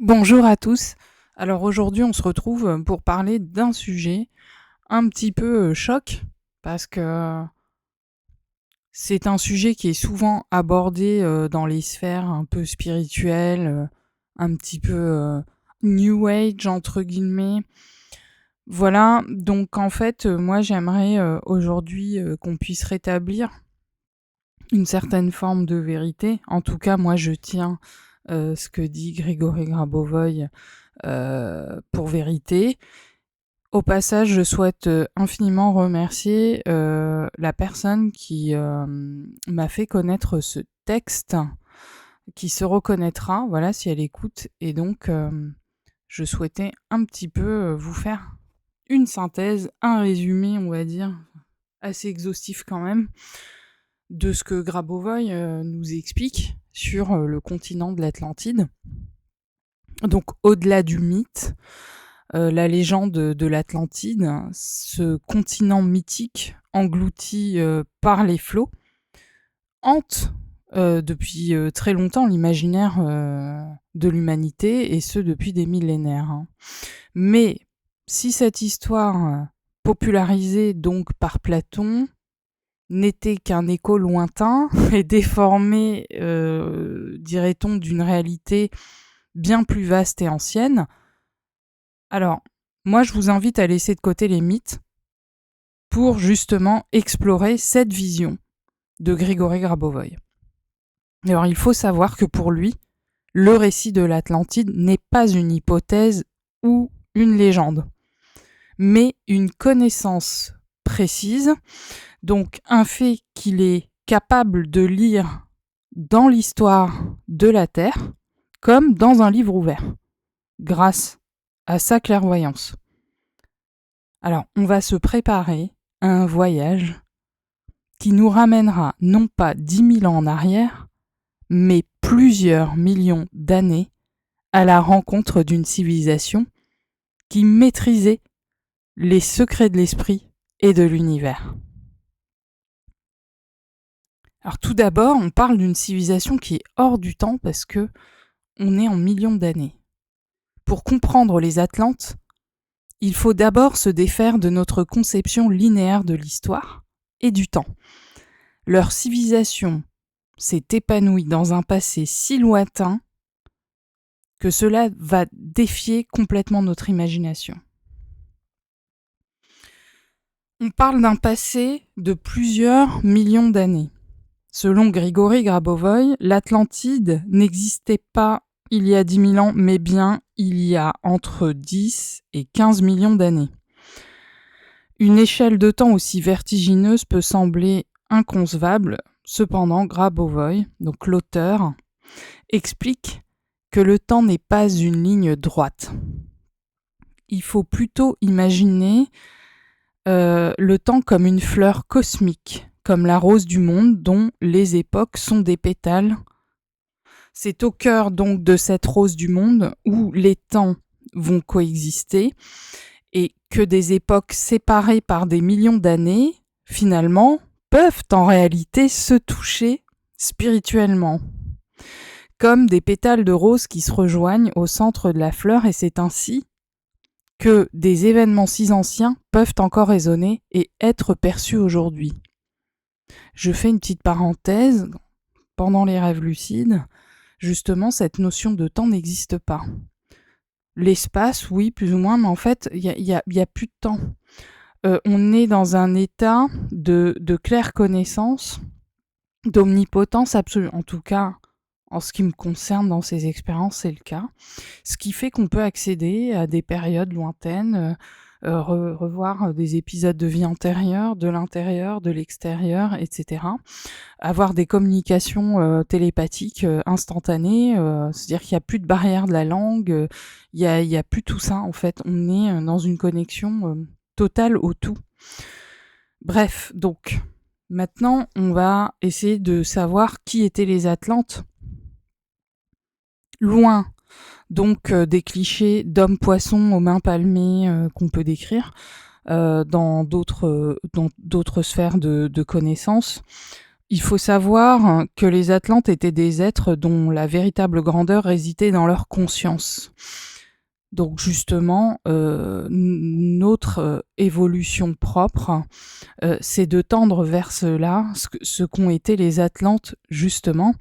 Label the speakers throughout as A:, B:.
A: Bonjour à tous. Alors aujourd'hui, on se retrouve pour parler d'un sujet un petit peu choc parce que c'est un sujet qui est souvent abordé dans les sphères un peu spirituelles, un petit peu new age entre guillemets. Voilà, donc en fait, moi j'aimerais aujourd'hui qu'on puisse rétablir une certaine forme de vérité. En tout cas, moi je tiens ce que dit Grigory Grabovoy pour vérité. Au passage, je souhaite infiniment remercier la personne qui m'a fait connaître ce texte, qui se reconnaîtra, voilà, si elle écoute. Et donc, je souhaitais un petit peu vous faire une synthèse, un résumé, on va dire, assez exhaustif quand même, de ce que Grabovoy nous explique sur le continent de l'Atlantide. Donc, au-delà du mythe, la légende de l'Atlantide, ce continent mythique englouti par les flots, hante depuis très longtemps l'imaginaire de l'humanité, et ce depuis des millénaires, hein. Mais si cette histoire, popularisée donc par Platon, n'était qu'un écho lointain et déformé, dirait-on, d'une réalité bien plus vaste et ancienne, alors moi je vous invite à laisser de côté les mythes pour justement explorer cette vision de Grigory Grabovoy. Alors il faut savoir que pour lui, le récit de l'Atlantide n'est pas une hypothèse ou une légende, mais une connaissance précise, donc un fait qu'il est capable de lire dans l'histoire de la Terre comme dans un livre ouvert, grâce à sa clairvoyance. Alors on va se préparer à un voyage qui nous ramènera non pas 10 000 ans en arrière, mais plusieurs millions d'années à la rencontre d'une civilisation qui maîtrisait les secrets de l'esprit et de l'univers. Alors tout d'abord, on parle d'une civilisation qui est hors du temps parce que on est en millions d'années. Pour comprendre les Atlantes, il faut d'abord se défaire de notre conception linéaire de l'histoire et du temps. Leur civilisation s'est épanouie dans un passé si lointain que cela va défier complètement notre imagination. On parle d'un passé de plusieurs millions d'années. Selon Grigory Grabovoy, l'Atlantide n'existait pas il y a 10 000 ans, mais bien il y a entre 10 et 15 millions d'années. Une échelle de temps aussi vertigineuse peut sembler inconcevable. Cependant, Grabovoy, donc l'auteur, explique que le temps n'est pas une ligne droite. Il faut plutôt imaginer le temps comme une fleur cosmique, comme la rose du monde dont les époques sont des pétales. C'est au cœur donc de cette rose du monde où les temps vont coexister et que des époques séparées par des millions d'années, finalement, peuvent en réalité se toucher spirituellement, comme des pétales de rose qui se rejoignent au centre de la fleur, et c'est ainsi que des événements si anciens peuvent encore résonner et être perçus aujourd'hui. Je fais une petite parenthèse. Pendant les rêves lucides, justement, cette notion de temps n'existe pas. L'espace, oui, plus ou moins, mais en fait, il y a plus de temps. On est dans un état de claire connaissance, d'omnipotence absolue. En tout cas, en ce qui me concerne dans ces expériences, c'est le cas. Ce qui fait qu'on peut accéder à des périodes lointaines, revoir des épisodes de vie antérieure, de l'intérieur, de l'extérieur, etc. Avoir des communications télépathiques instantanées, c'est-à-dire qu'il n'y a plus de barrière de la langue, il y a plus tout ça en fait. On est dans une connexion totale au tout. Bref, donc maintenant on va essayer de savoir qui étaient les Atlantes. Loin donc des clichés d'hommes-poissons aux mains palmées qu'on peut décrire dans d'autres sphères de connaissances. Il faut savoir que les Atlantes étaient des êtres dont la véritable grandeur résidait dans leur conscience. Donc justement, notre évolution propre, c'est de tendre vers cela, ce qu'ont été les Atlantes justement.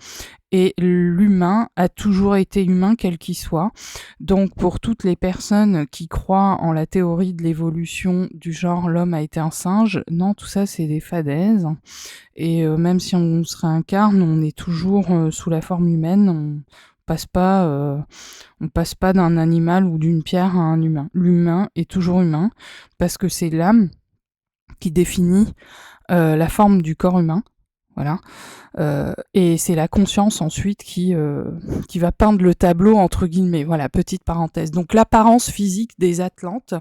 A: Et l'humain a toujours été humain, quel qu'il soit. Donc pour toutes les personnes qui croient en la théorie de l'évolution du genre l'homme a été un singe, non, tout ça c'est des fadaises. Et même si on se réincarne, on est toujours sous la forme humaine. On passe pas d'un animal ou d'une pierre à un humain. L'humain est toujours humain parce que c'est l'âme qui définit la forme du corps humain. Voilà. Et c'est la conscience ensuite qui va peindre le tableau, entre guillemets. Voilà, petite parenthèse. Donc l'apparence physique des Atlantes,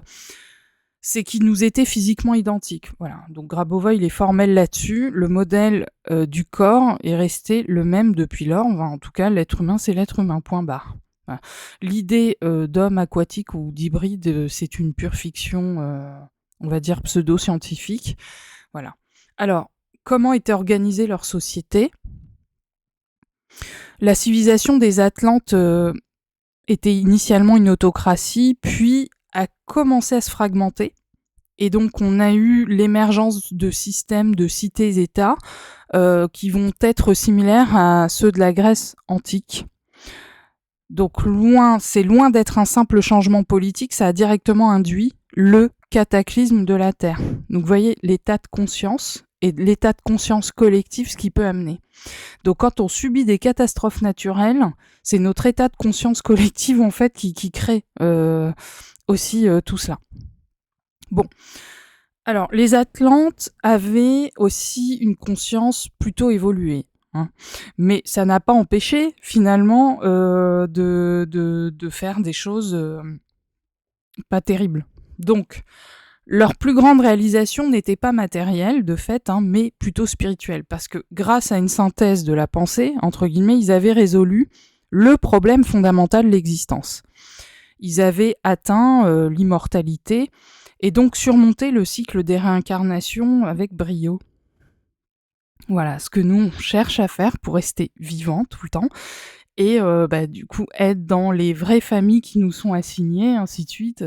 A: c'est qu'ils nous étaient physiquement identiques. Voilà. Donc Grabovoi, il est formel là-dessus. Le modèle du corps est resté le même depuis lors. Enfin, en tout cas, l'être humain, c'est l'être humain, point barre. Voilà. L'idée d'homme aquatique ou d'hybride, c'est une pure fiction, on va dire pseudo-scientifique. Voilà. Alors, comment était organisée leur société ? La civilisation des Atlantes était initialement une autocratie, puis a commencé à se fragmenter. Et donc, on a eu l'émergence de systèmes de cités-États qui vont être similaires à ceux de la Grèce antique. Donc, c'est loin d'être un simple changement politique, ça a directement induit le cataclysme de la Terre. Donc, vous voyez l'état de conscience et l'état de conscience collectif, ce qui peut amener. Donc, quand on subit des catastrophes naturelles, c'est notre état de conscience collective, en fait, qui crée aussi tout cela. Bon. Alors, les Atlantes avaient aussi une conscience plutôt évoluée. Hein. Mais ça n'a pas empêché, finalement, de faire des choses pas terribles. Donc, leur plus grande réalisation n'était pas matérielle, de fait, hein, mais plutôt spirituelle. Parce que grâce à une synthèse de la pensée, entre guillemets, ils avaient résolu le problème fondamental de l'existence. Ils avaient atteint l'immortalité et donc surmonté le cycle des réincarnations avec brio. Voilà, ce que nous, on cherche à faire pour rester vivants tout le temps. Et du coup, être dans les vraies familles qui nous sont assignées, ainsi de suite.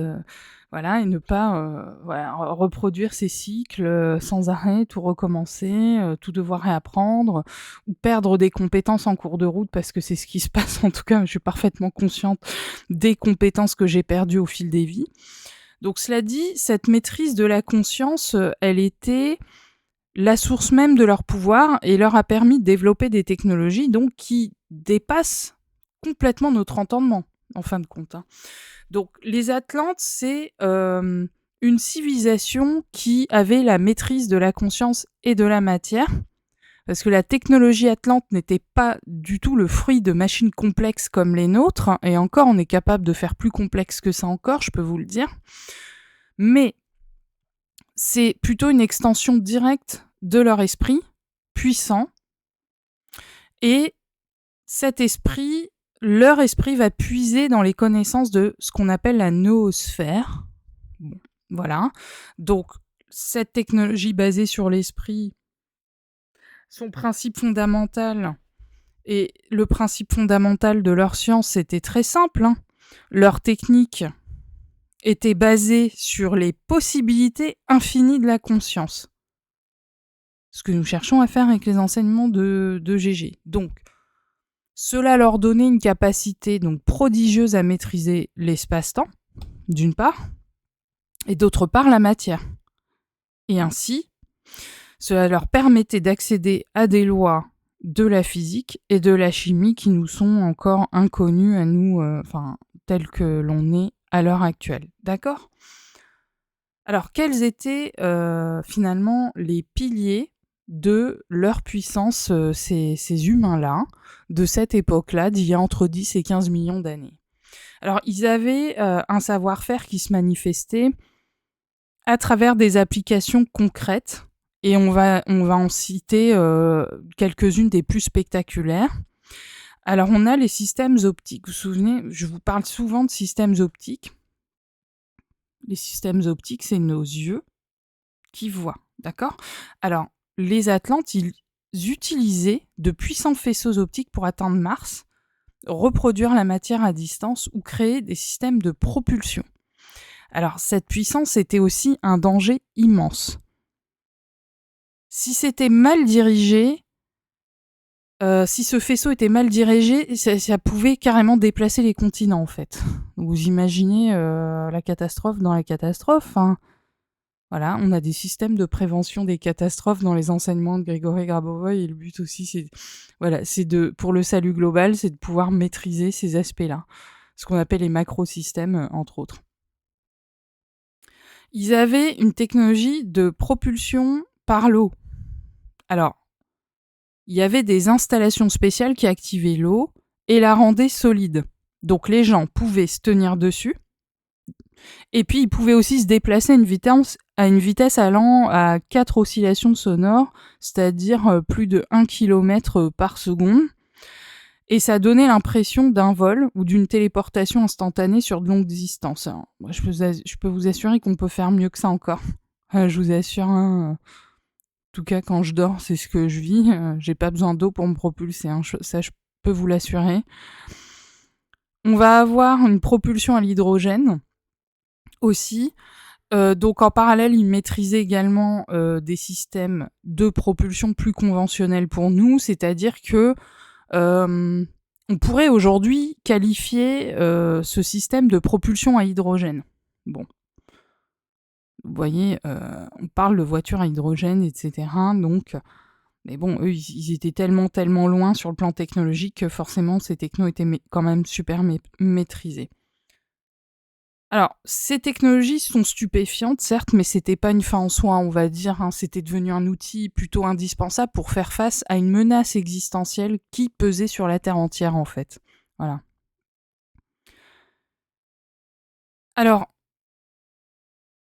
A: Voilà, et ne pas reproduire ces cycles sans arrêt, tout recommencer, tout devoir réapprendre, ou perdre des compétences en cours de route, parce que c'est ce qui se passe. En tout cas, je suis parfaitement consciente des compétences que j'ai perdues au fil des vies. Donc cela dit, cette maîtrise de la conscience, elle était la source même de leur pouvoir et leur a permis de développer des technologies donc qui dépassent complètement notre entendement, en fin de compte. Hein. Donc les Atlantes, c'est une civilisation qui avait la maîtrise de la conscience et de la matière, parce que la technologie atlante n'était pas du tout le fruit de machines complexes comme les nôtres, et encore on est capable de faire plus complexe que ça encore, je peux vous le dire. Mais c'est plutôt une extension directe de leur esprit, puissant, et cet esprit, leur esprit va puiser dans les connaissances de ce qu'on appelle la noosphère. Bon, voilà. Donc, cette technologie basée sur l'esprit, son principe fondamental, et le principe fondamental de leur science, c'était très simple. Hein. Leur technique était basée sur les possibilités infinies de la conscience. Ce que nous cherchons à faire avec les enseignements de GG. Donc, cela leur donnait une capacité donc prodigieuse à maîtriser l'espace-temps, d'une part, et d'autre part la matière. Et ainsi, cela leur permettait d'accéder à des lois de la physique et de la chimie qui nous sont encore inconnues à nous, telles que l'on est à l'heure actuelle. D'accord ? Alors, quels étaient finalement les piliers de leur puissance, ces humains-là, de cette époque-là, d'il y a entre 10 et 15 millions d'années. Alors, ils avaient un savoir-faire qui se manifestait à travers des applications concrètes, et on va en citer quelques-unes des plus spectaculaires. Alors, on a les systèmes optiques. Vous vous souvenez, je vous parle souvent de systèmes optiques. Les systèmes optiques, c'est nos yeux qui voient, d'accord ? Alors, les Atlantes, utiliser de puissants faisceaux optiques pour atteindre Mars, reproduire la matière à distance ou créer des systèmes de propulsion. Alors, cette puissance était aussi un danger immense. Si c'était mal dirigé, si ce faisceau était mal dirigé, ça pouvait carrément déplacer les continents, en fait. Vous imaginez la catastrophe dans la catastrophe, hein. Voilà, on a des systèmes de prévention des catastrophes dans les enseignements de Grigory Grabovoy, et le but aussi, pour le salut global, c'est de pouvoir maîtriser ces aspects-là. Ce qu'on appelle les macrosystèmes, entre autres. Ils avaient une technologie de propulsion par l'eau. Alors, il y avait des installations spéciales qui activaient l'eau et la rendaient solide. Donc les gens pouvaient se tenir dessus, et puis ils pouvaient aussi se déplacer à une vitesse allant à 4 oscillations sonores, c'est-à-dire plus de 1 km par seconde. Et ça donnait l'impression d'un vol ou d'une téléportation instantanée sur de longues distances. Alors, moi, je peux vous assurer qu'on peut faire mieux que ça encore. Je vous assure, hein, en tout cas quand je dors, c'est ce que je vis. J'ai pas besoin d'eau pour me propulser, hein, ça je peux vous l'assurer. On va avoir une propulsion à l'hydrogène aussi. Donc en parallèle, ils maîtrisaient également des systèmes de propulsion plus conventionnels pour nous, c'est-à-dire que on pourrait aujourd'hui qualifier ce système de propulsion à hydrogène. Bon. Vous voyez, on parle de voitures à hydrogène, etc. Donc, mais bon, eux, ils étaient tellement loin sur le plan technologique que forcément, ces technos étaient quand même super maîtrisés. Alors, ces technologies sont stupéfiantes, certes, mais c'était pas une fin en soi, on va dire, hein. C'était devenu un outil plutôt indispensable pour faire face à une menace existentielle qui pesait sur la Terre entière, en fait. Voilà. Alors,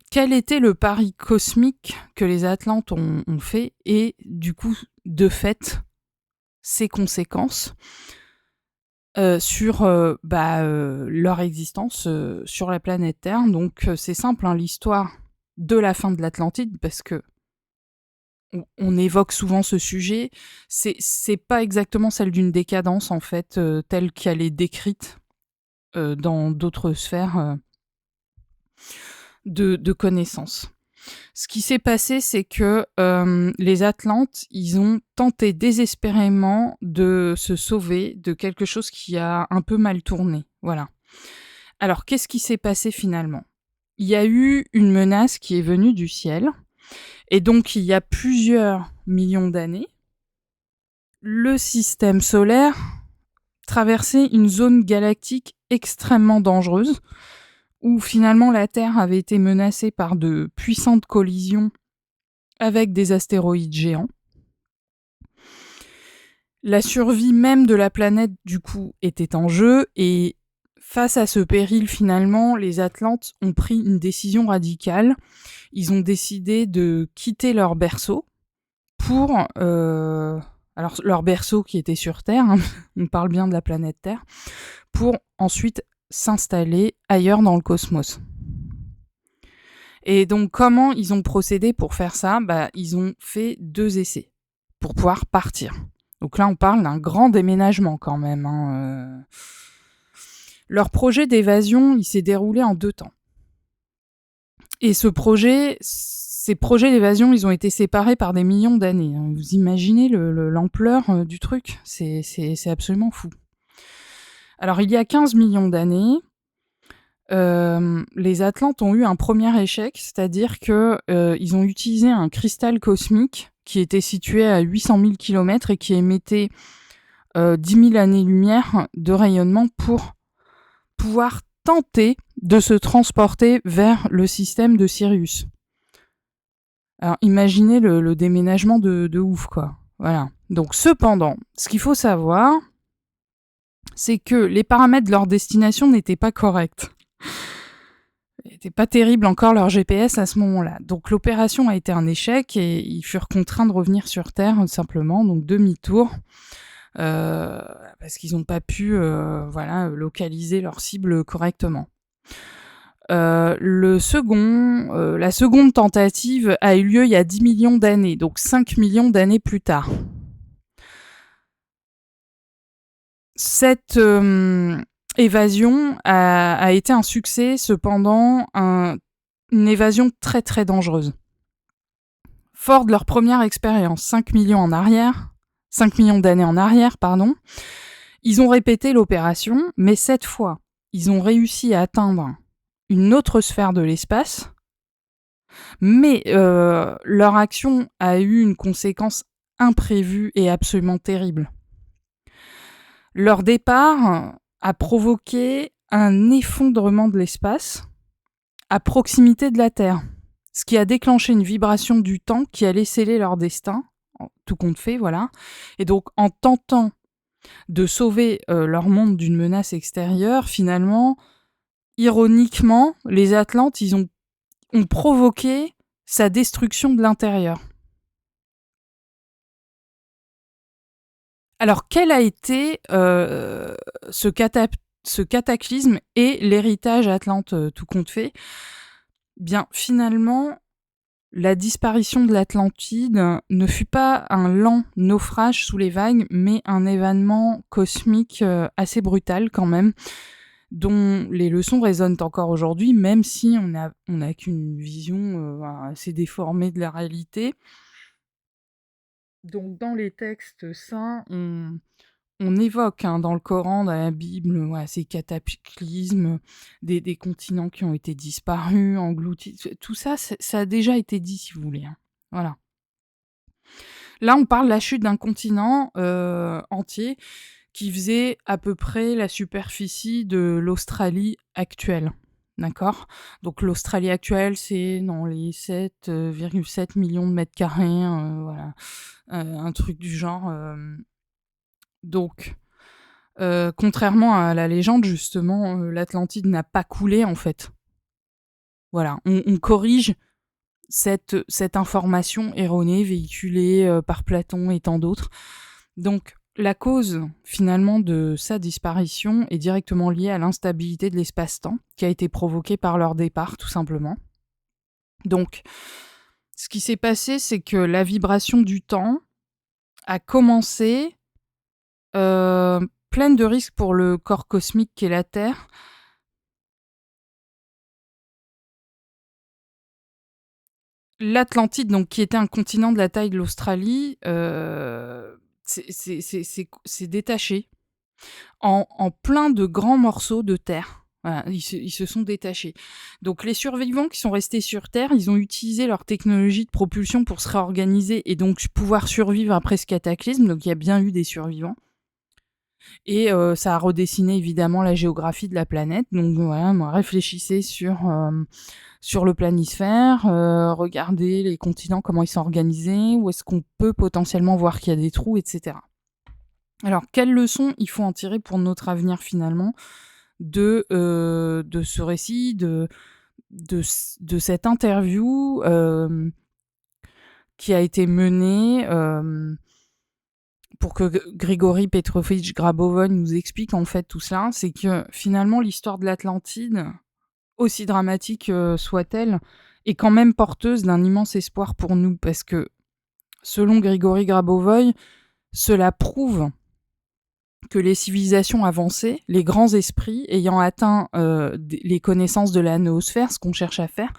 A: quel était le pari cosmique que les Atlantes ont fait et, du coup, de fait, ses conséquences sur leur existence sur la planète Terre. Donc c'est simple, hein, l'histoire de la fin de l'Atlantide, parce que on évoque souvent ce sujet, c'est pas exactement celle d'une décadence en fait, telle qu'elle est décrite dans d'autres sphères de connaissances. Ce qui s'est passé, c'est que les Atlantes, ils ont tenté désespérément de se sauver de quelque chose qui a un peu mal tourné. Voilà. Alors, qu'est-ce qui s'est passé finalement ? Il y a eu une menace qui est venue du ciel, et donc il y a plusieurs millions d'années, le système solaire traversait une zone galactique extrêmement dangereuse, où finalement la Terre avait été menacée par de puissantes collisions avec des astéroïdes géants. La survie même de la planète, du coup, était en jeu, et face à ce péril, finalement, les Atlantes ont pris une décision radicale. Ils ont décidé de quitter leur berceau pour... alors, leur berceau qui était sur Terre, hein, on parle bien de la planète Terre, pour ensuite s'installer ailleurs dans le cosmos. Et donc, comment ils ont procédé pour faire ça ? Ils ont fait 2 essais pour pouvoir partir. Donc là, on parle d'un grand déménagement quand même, hein. Leur projet d'évasion, il s'est déroulé en 2 temps. Et ces projets d'évasion, ils ont été séparés par des millions d'années. Vous imaginez l'ampleur du truc ? C'est absolument fou. Alors, il y a 15 millions d'années, les Atlantes ont eu un premier échec, c'est-à-dire que ils ont utilisé un cristal cosmique qui était situé à 800 000 km et qui émettait 10 000 années-lumière de rayonnement pour pouvoir tenter de se transporter vers le système de Sirius. Alors imaginez le déménagement de ouf, quoi. Voilà. Donc cependant, ce qu'il faut savoir, c'est que les paramètres de leur destination n'étaient pas corrects. C'était pas terrible encore leur GPS à ce moment-là. Donc l'opération a été un échec et ils furent contraints de revenir sur Terre simplement, donc demi-tour, parce qu'ils n'ont pas pu localiser leur cible correctement. La seconde tentative a eu lieu il y a 10 millions d'années, donc 5 millions d'années plus tard. Cette évasion a été un succès, cependant une évasion très très dangereuse. Fort de leur première expérience, 5 millions d'années en arrière, ils ont répété l'opération, mais cette fois, ils ont réussi à atteindre une autre sphère de l'espace, mais leur action a eu une conséquence imprévue et absolument terrible. Leur départ a provoqué un effondrement de l'espace à proximité de la Terre, ce qui a déclenché une vibration du temps qui allait sceller leur destin, tout compte fait, voilà. Et donc, en tentant de sauver leur monde d'une menace extérieure, finalement, ironiquement, les Atlantes, ils ont provoqué sa destruction de l'intérieur. Alors, quel a été ce cataclysme et l'héritage Atlante, tout compte fait ? Bien, finalement, la disparition de l'Atlantide ne fut pas un lent naufrage sous les vagues, mais un événement cosmique assez brutal quand même, dont les leçons résonnent encore aujourd'hui, même si on n'a qu'une vision assez déformée de la réalité. Donc dans les textes saints, on évoque dans le Coran, dans la Bible, ces cataclysmes, des continents qui ont été disparus, engloutis. Tout ça, ça a déjà été dit, si vous voulez. Voilà. Là, on parle de la chute d'un continent entier qui faisait à peu près la superficie de l'Australie actuelle. D'accord ? Donc l'Australie actuelle, c'est dans les 7,7 millions de mètres carrés, voilà. Un truc du genre. Donc, contrairement à la légende, justement, l'Atlantide n'a pas coulé, en fait. Voilà, on corrige cette information erronée véhiculée par Platon et tant d'autres. Donc, la cause, finalement, de sa disparition est directement liée à l'instabilité de l'espace-temps, qui a été provoquée par leur départ, tout simplement. Donc, ce qui s'est passé, c'est que la vibration du temps a commencé pleine de risques pour le corps cosmique qu'est la Terre. L'Atlantide, donc, qui était un continent de la taille de l'Australie, c'est détaché en plein de grands morceaux de terre. Voilà, ils se sont détachés. Donc les survivants qui sont restés sur Terre, ils ont utilisé leur technologie de propulsion pour se réorganiser et donc pouvoir survivre après ce cataclysme. Donc il y a bien eu des survivants. Et ça a redessiné évidemment la géographie de la planète. Donc voilà, réfléchissez sur le planisphère, regardez les continents, comment ils sont organisés, où est-ce qu'on peut potentiellement voir qu'il y a des trous, etc. Alors, quelles leçons il faut en tirer pour notre avenir finalement de ce récit, de cette interview qui a été menée pour que Grigory Petrovitch Grabovoi nous explique en fait tout cela, c'est que finalement l'histoire de l'Atlantide, aussi dramatique soit-elle, est quand même porteuse d'un immense espoir pour nous, parce que selon Grigory Grabovoi, cela prouve que les civilisations avancées, les grands esprits ayant atteint les connaissances de la noosphère, ce qu'on cherche à faire,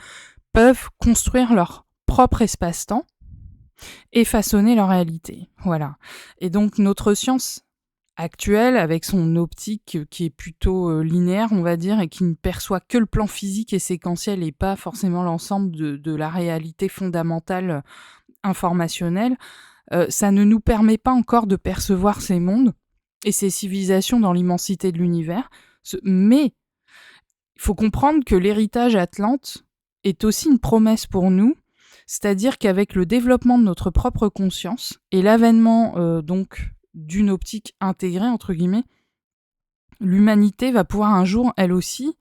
A: peuvent construire leur propre espace-temps et façonner leur réalité. Voilà. Et donc notre science actuelle, avec son optique qui est plutôt linéaire, on va dire, et qui ne perçoit que le plan physique et séquentiel et pas forcément l'ensemble de la réalité fondamentale informationnelle, ça ne nous permet pas encore de percevoir ces mondes et ces civilisations dans l'immensité de l'univers. Mais il faut comprendre que l'héritage Atlante est aussi une promesse pour nous, c'est-à-dire qu'avec le développement de notre propre conscience et l'avènement donc d'une optique intégrée, entre guillemets, l'humanité va pouvoir un jour, elle aussi,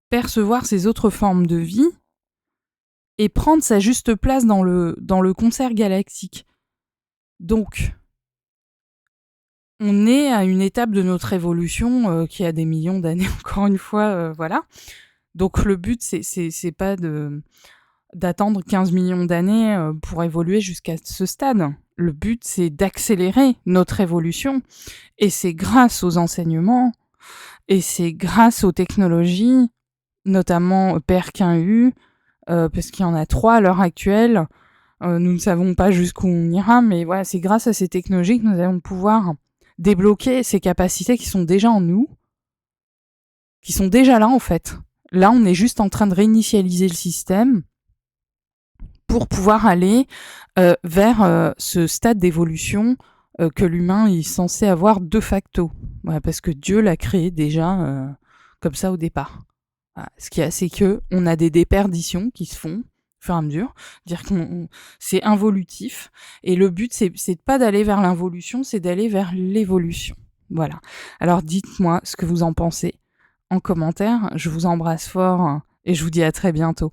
A: percevoir ces autres formes de vie et prendre sa juste place dans le concert galactique. Donc, on est à une étape de notre évolution qui a des millions d'années, encore une fois, voilà. Donc le but, c'est pas de d'attendre 15 millions d'années pour évoluer jusqu'à ce stade. Le but, c'est d'accélérer notre évolution. Et c'est grâce aux enseignements, et c'est grâce aux technologies, notamment Perkin-U, parce qu'il y en a 3 à l'heure actuelle. Nous ne savons pas jusqu'où on ira, mais voilà, c'est grâce à ces technologies que nous allons pouvoir débloquer ces capacités qui sont déjà en nous, qui sont déjà là en fait. Là, on est juste en train de réinitialiser le système pour pouvoir aller vers ce stade d'évolution que l'humain est censé avoir de facto. Voilà, parce que Dieu l'a créé déjà comme ça au départ. Voilà. Ce qu'il y a, c'est que on a des déperditions qui se font au fur et à mesure, dire que c'est involutif, et le but c'est pas d'aller vers l'involution, c'est d'aller vers l'évolution. Voilà. Alors dites-moi ce que vous en pensez en commentaire. Je vous embrasse fort et je vous dis à très bientôt.